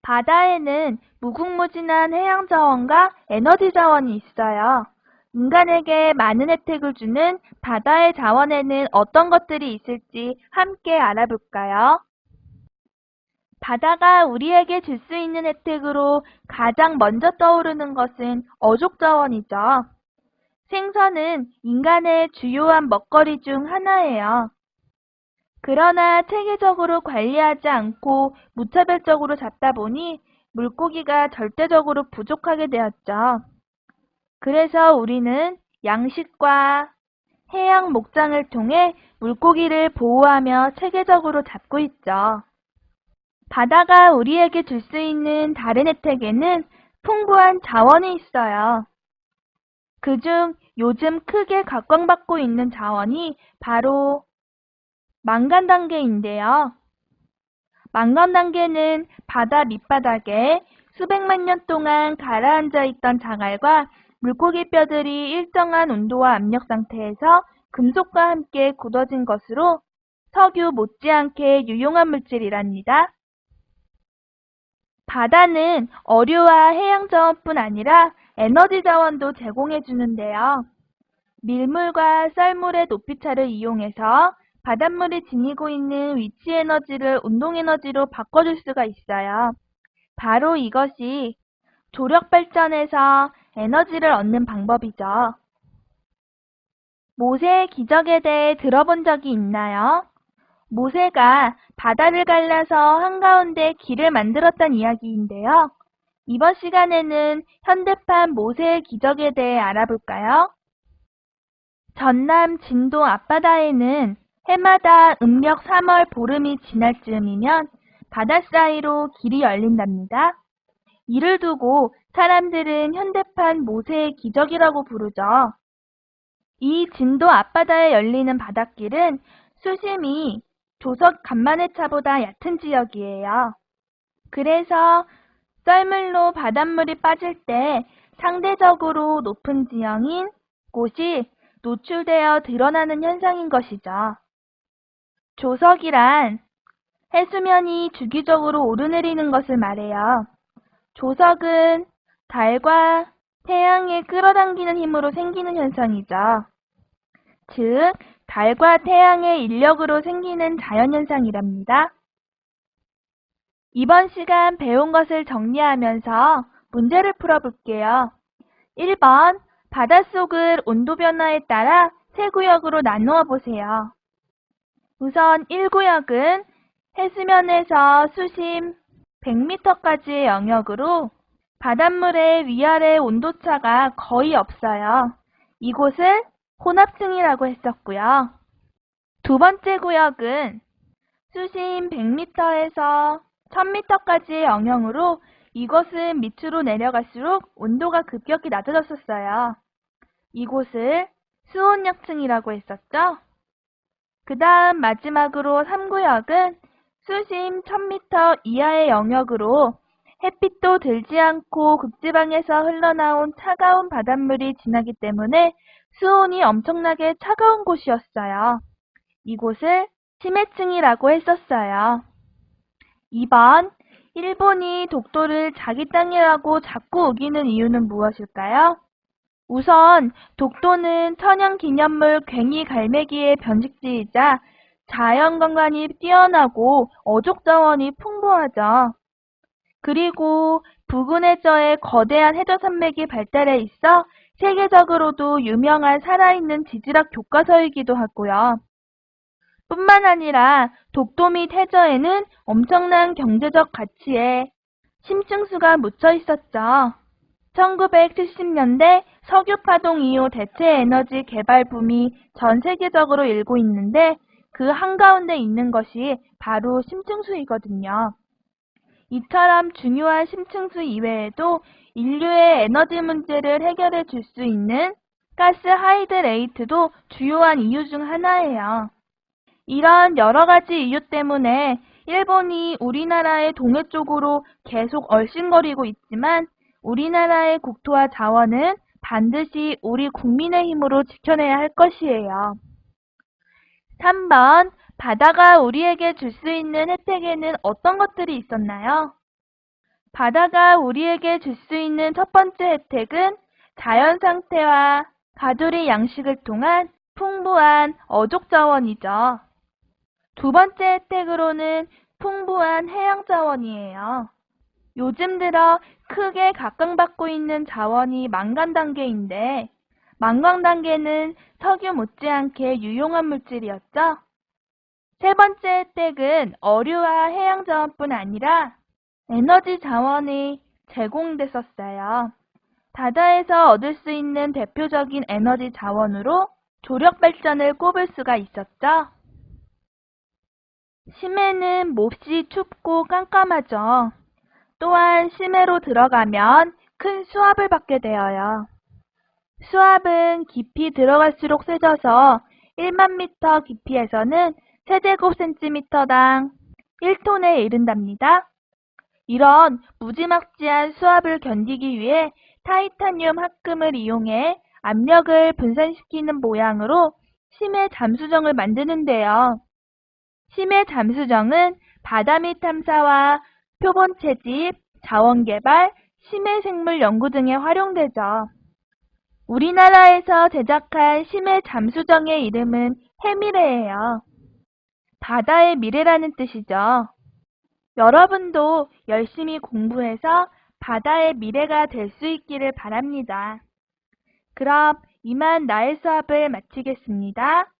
바다에는 무궁무진한 해양 자원과 에너지 자원이 있어요. 인간에게 많은 혜택을 주는 바다의 자원에는 어떤 것들이 있을지 함께 알아볼까요? 바다가 우리에게 줄 수 있는 혜택으로 가장 먼저 떠오르는 것은 어족 자원이죠. 생선은 인간의 주요한 먹거리 중 하나예요. 그러나 체계적으로 관리하지 않고 무차별적으로 잡다 보니 물고기가 절대적으로 부족하게 되었죠. 그래서 우리는 양식과 해양 목장을 통해 물고기를 보호하며 체계적으로 잡고 있죠. 바다가 우리에게 줄 수 있는 다른 혜택에는 풍부한 자원이 있어요. 그중 요즘 크게 각광받고 있는 자원이 바로 망간단계인데요. 망간단계는 바다 밑바닥에 수백만 년 동안 가라앉아 있던 자갈과 물고기 뼈들이 일정한 온도와 압력 상태에서 금속과 함께 굳어진 것으로 석유 못지않게 유용한 물질이랍니다. 바다는 어류와 해양 자원뿐 아니라 에너지 자원도 제공해 주는데요. 밀물과 썰물의 높이차를 이용해서 바닷물이 지니고 있는 위치 에너지를 운동 에너지로 바꿔줄 수가 있어요. 바로 이것이 조력 발전에서 에너지를 얻는 방법이죠. 모세의 기적에 대해 들어본 적이 있나요? 모세가 바다를 갈라서 한가운데 길을 만들었던 이야기인데요. 이번 시간에는 현대판 모세의 기적에 대해 알아볼까요? 전남 진도 앞바다에는 해마다 음력 3월 보름이 지날 즈음이면 바다 사이로 길이 열린답니다. 이를 두고 사람들은 현대판 모세의 기적이라고 부르죠. 이 진도 앞바다에 열리는 바닷길은 수심이 조석 간만의 차보다 얕은 지역이에요. 그래서 썰물로 바닷물이 빠질 때 상대적으로 높은 지형인 곳이 노출되어 드러나는 현상인 것이죠. 조석이란 해수면이 주기적으로 오르내리는 것을 말해요. 조석은 달과 태양을 끌어당기는 힘으로 생기는 현상이죠. 즉, 달과 태양의 인력으로 생기는 자연현상이랍니다. 이번 시간 배운 것을 정리하면서 문제를 풀어볼게요. 1번, 바닷속을 온도 변화에 따라 세 구역으로 나누어 보세요. 우선 1구역은 해수면에서 수심 100m까지의 영역으로 바닷물의 위아래 온도차가 거의 없어요. 이곳을 혼합층이라고 했었고요. 두 번째 구역은 수심 100m에서 1000m까지의 영역으로 이것은 밑으로 내려갈수록 온도가 급격히 낮아졌었어요. 이곳을 수온역층이라고 했었죠. 그 다음 마지막으로 3구역은 수심 1000m 이하의 영역으로 햇빛도 들지 않고 극지방에서 흘러나온 차가운 바닷물이 지나기 때문에 수온이 엄청나게 차가운 곳이었어요. 이곳을 심해층이라고 했었어요. 2번, 일본이 독도를 자기 땅이라고 자꾸 우기는 이유는 무엇일까요? 우선 독도는 천연기념물 괭이갈매기의 번식지이자 자연관광이 뛰어나고 어족자원이 풍부하죠. 그리고 부근 해저에 거대한 해저산맥이 발달해 있어 세계적으로도 유명한 살아있는 지질학 교과서이기도 하고요. 뿐만 아니라 독도 및 해저에는 엄청난 경제적 가치에 심층수가 묻혀 있었죠. 1970년대 석유파동 이후 대체 에너지 개발 붐이 전 세계적으로 일고 있는데 그 한가운데 있는 것이 바로 심층수이거든요. 이처럼 중요한 심층수 이외에도 인류의 에너지 문제를 해결해 줄 수 있는 가스 하이드레이트도 주요한 이유 중 하나예요. 이런 여러 가지 이유 때문에 일본이 우리나라의 동해 쪽으로 계속 얼씬거리고 있지만 우리나라의 국토와 자원은 반드시 우리 국민의 힘으로 지켜내야 할 것이에요. 3번, 바다가 우리에게 줄 수 있는 혜택에는 어떤 것들이 있었나요? 바다가 우리에게 줄 수 있는 첫 번째 혜택은 자연 상태와 가두리 양식을 통한 풍부한 어족 자원이죠. 두 번째 혜택으로는 풍부한 해양 자원이에요. 요즘 들어 크게 각광받고 있는 자원이 망간 단계인데, 망광 단계는 석유 못지않게 유용한 물질이었죠. 세 번째 혜택은 어류와 해양 자원뿐 아니라 에너지 자원이 제공됐었어요. 바다에서 얻을 수 있는 대표적인 에너지 자원으로 조력 발전을 꼽을 수가 있었죠. 심해는 몹시 춥고 깜깜하죠. 또한 심해로 들어가면 큰 수압을 받게 되어요. 수압은 깊이 들어갈수록 세져서 1만 미터 깊이에서는 세제곱센티미터당 1톤에 이른답니다. 이런 무지막지한 수압을 견디기 위해 타이타늄 합금을 이용해 압력을 분산시키는 모양으로 심해 잠수정을 만드는데요. 심해 잠수정은 바다 및 탐사와 표본 채집, 자원 개발, 심해 생물 연구 등에 활용되죠. 우리나라에서 제작한 심해 잠수정의 이름은 해미래예요. 바다의 미래라는 뜻이죠. 여러분도 열심히 공부해서 바다의 미래가 될 수 있기를 바랍니다. 그럼 이만 나의 수업을 마치겠습니다.